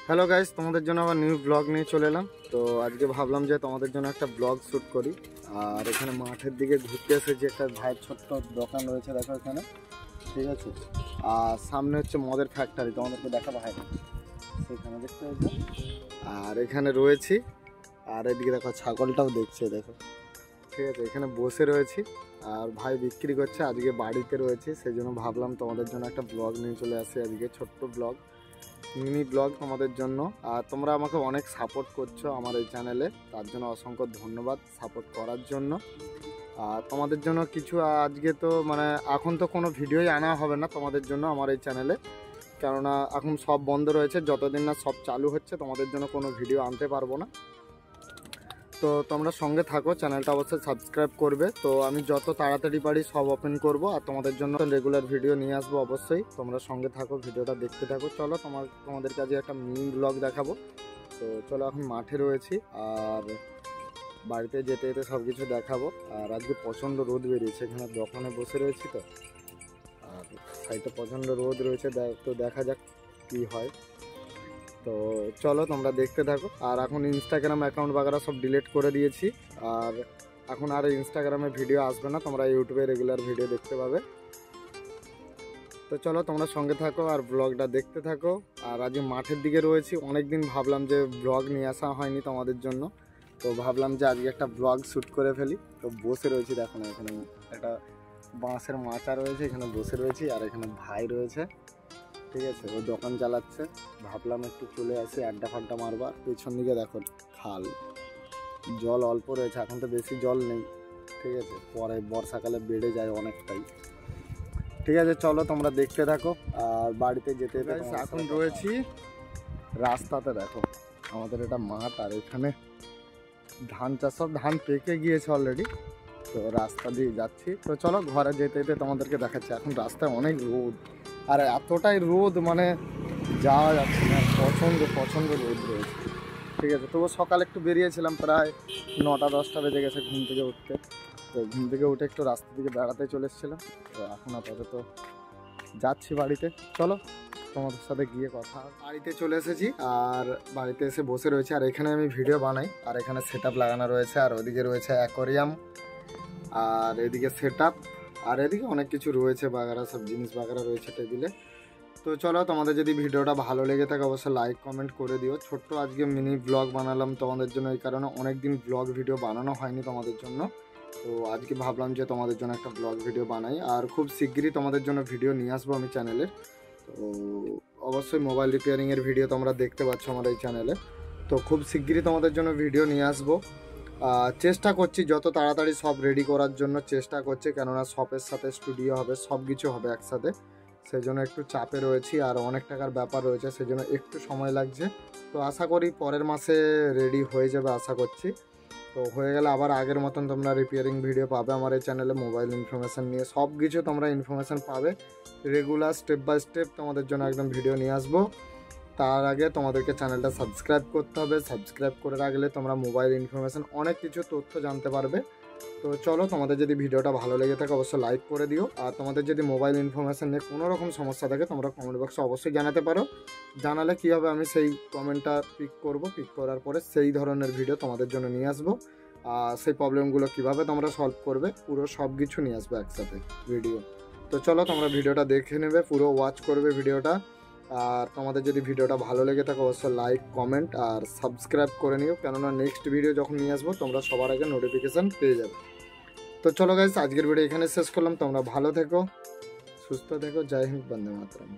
Hello guys, তোমাদের জন্য আবার নিউ ব্লগ নিয়ে চলে এলাম। তো আজকে ভাবলাম যে তোমাদের জন্য একটা ব্লগ শ্যুট করি। আর এখানে মাঠের দিকে ঘুরতে এসেছি, একটা ভাইয়ের ছোট্ট দোকান রয়েছে দেখো এখানে, ঠিক আছে। আর সামনে হচ্ছে মদের ফ্যাক্টরি, তোমাদেরকে দেখাবো, হয় না সেখানে দেখতে হয়েছে। আর এখানে রয়েছি, আর এদিকে দেখো ছাগলটাও দেখছে দেখো, ঠিক আছে। এখানে বসে রয়েছি আর ভাই বিক্রি করছে, আজকে বাড়িতে রয়েছি, সেই জন্য ভাবলাম তোমাদের জন্য একটা ব্লগ নিয়ে চলে আসি আজকে, ছোট্ট ব্লগ, মিনি ব্লগ তোমাদের জন্য। আর তোমরা আমাকে অনেক সাপোর্ট করছো আমার এই চ্যানেলে, তার জন্য অসংখ্য ধন্যবাদ সাপোর্ট করার জন্য। আর তোমাদের জন্য কিছু আজকে তো মানে এখন তো কোনো ভিডিওই আনা হবে না তোমাদের জন্য আমার এই চ্যানেলে, কেননা এখন সব বন্ধ রয়েছে, যতদিন না সব চালু হচ্ছে তোমাদের জন্য কোনো ভিডিও আনতে পারবো না। তো তোমরা সঙ্গে থাকো, চ্যানেলটা অবশ্যই সাবস্ক্রাইব করবে। তো আমি যত তাড়াতাড়ি পারি সব ওপেন করব আর তোমাদের জন্য রেগুলার ভিডিও নিয়ে আসবো অবশ্যই। তোমরা সঙ্গে থাকো, ভিডিওটা দেখতে থাকো। চলো তোমাদের কাছে একটা মিনি ব্লগ দেখাবো। তো চলো, এখন মাঠে রয়েছি আর বাড়িতে যেতে যেতে সব কিছু দেখাবো। আর আজকে প্রচণ্ড রোদ বেরিয়েছে, এখানে দোকানে বসে রয়েছি তো, আর সাইডে প্রচণ্ড রোদ রয়েছে, তো দেখা যাক কী হয়। তো চলো তোমরা দেখতে থাকো। আর এখন ইনস্টাগ্রাম অ্যাকাউন্ট বাগারা সব ডিলিট করে দিয়েছি, আর এখন আর ইনস্টাগ্রামে ভিডিও আসবে না, তোমরা ইউটিউবে রেগুলার ভিডিও দেখতে পাবে। তো চলো তোমরা সঙ্গে থাকো আর ব্লগটা দেখতে থাকো। আর আজকে মাঠের দিকে রয়েছি, অনেক দিন ভাবলাম যে ব্লগ নিয়ে আসা হয়নি তোমাদের জন্য, তো ভাবলাম যে আজকে একটা ব্লগ শ্যুট করে ফেলি। তো বসে রয়েছি, দেখো না এখানে একটা বাঁশের মাচা রয়েছে, এখানে বসে রয়েছি। আর এখানে ভাই রয়েছে, ঠিক আছে, ও দোকান চালাচ্ছে। ভাবলাম একটু চলে আসি, আড্ডা ফাড্ডা মারবা। পেছন দিকে দেখো খাল, জল অল্প রয়েছে, এখন তো বেশি জল নেই, ঠিক আছে, পরে বর্ষাকালে বেড়ে যায় অনেকটাই। ঠিক আছে চলো তোমরা দেখতে থাকো। আর বাড়িতে যেতে এখন রয়েছি রাস্তাতে, দেখো আমাদের এটা মাঠ, আর এখানে ধান চাষ, সব ধান পেকে গিয়েছে অলরেডি। তো রাস্তা দিয়ে যাচ্ছি, তো চলো ঘরে যেতে যেতে তোমাদেরকে দেখাচ্ছি। এখন রাস্তায় অনেক রোদ, আর এতটাই রোদ মানে যাওয়া যাচ্ছে না, প্রচণ্ড রোদ রয়েছে, ঠিক আছে। তবু সকালে একটু বেরিয়েছিলাম, প্রায় 9টা-10টা বেজে গেছে ঘুম থেকে উঠতে। তো ঘুম থেকে উঠে একটু রাস্তা দিকে বেড়াতে চলে এসেছিলাম। তো এখন আপাতত যাচ্ছি বাড়িতে, চলো তোমাদের সাথে গিয়ে কথা। বাড়িতে চলে এসেছি আর বাড়িতে এসে বসে রয়েছে, আর এখানে আমি ভিডিও বানাই। আর এখানে সেট আপ লাগানো রয়েছে, আর ওদিকে রয়েছে অ্যাকোরিয়াম, আর এদিকে সেট আপ, আর এদিকে অনেক কিছু রয়েছে বাগারা, সব জিনিস বাগারা রয়েছে টেবিলে। তো চলো তোমাদের যদি ভিডিওটা ভালো লেগে থাকে অবশ্যই লাইক কমেন্ট করে দিও। ছোট্ট আজকে মিনি ব্লগ বানালাম তোমাদের জন্য, এই কারণে অনেক দিন ব্লগ ভিডিও বানানো হয়নি তোমাদের জন্য। তো আজকে ভাবলাম যে তোমাদের জন্য একটা ব্লগ ভিডিও বানাই, আর খুব শিগগিরই তোমাদের জন্য ভিডিও নিয়ে আসবো আমি চ্যানেলের। তো অবশ্যই মোবাইল রিপেয়ারিংয়ের ভিডিও তোমরা দেখতে পাচ্ছ আমার এই চ্যানেলে। তো খুব শিগগিরই তোমাদের জন্য ভিডিও নিয়ে আসবো। চেষ্টা করছি যত তাড়াতাড়ি সব রেডি করার জন্য চেষ্টা করছি, কেননা শপের সাথে স্টুডিও হবে, সব কিছু হবে একসাথে, সেই জন্য একটু চাপে রয়েছি। আর অনেক টাকার ব্যাপার রয়েছে, সেই জন্য একটু সময় লাগছে। তো আশা করি পরের মাসে রেডি হয়ে যাবে, আশা করছি। তো হয়ে গেলে আবার আগের মতন তোমরা রিপেয়ারিং ভিডিও পাবে আমার এই চ্যানেলে, মোবাইল ইনফরমেশান নিয়ে সব কিছু তোমরা ইনফরমেশান পাবে রেগুলার, স্টেপ বাই স্টেপ তোমাদের জন্য একদম ভিডিও নিয়ে আসবো। তার আগে তোমাদেরকে চ্যানেলটা সাবস্ক্রাইব করতে হবে, সাবস্ক্রাইব করে রাখলে তোমরা মোবাইল ইনফরমেশান অনেক কিছু তথ্য জানতে পারবে। তো চলো তোমাদের যদি ভিডিওটা ভালো লেগে থাকে অবশ্যই লাইক করে দিও। আর তোমাদের যদি মোবাইল ইনফরমেশান নিয়ে কোনো রকম সমস্যা থাকে তোমরা কমেন্ট বক্সে অবশ্যই জানাতে পারো। জানালে কী হবে, আমি সেই কমেন্টটা পিক করব, পিক করার পরে সেই ধরনের ভিডিও তোমাদের জন্য নিয়ে আসবো। আর সেই প্রবলেমগুলো কীভাবে তোমরা সলভ করবে পুরো সব কিছু নিয়ে আসবো একসাথে ভিডিও। তো চলো তোমরা ভিডিওটা দেখে নেবে, পুরো ওয়াচ করবে ভিডিওটা। আর তোমাদের যদি ভিডিওটা ভালো লেগে থাকে অবশ্যই লাইক কমেন্ট আর সাবস্ক্রাইব করে নিও, কেননা নেক্সট ভিডিও যখন নিয়ে আসবো তোমরা সবার আগে নোটিফিকেশান পেয়ে যাবে। তো চলো গাইস, আজকের ভিডিও এখানে শেষ করলাম। তোমরা ভালো থেকো, সুস্থ থেকো, জয় হিন্দ, বন্দে মাতরম।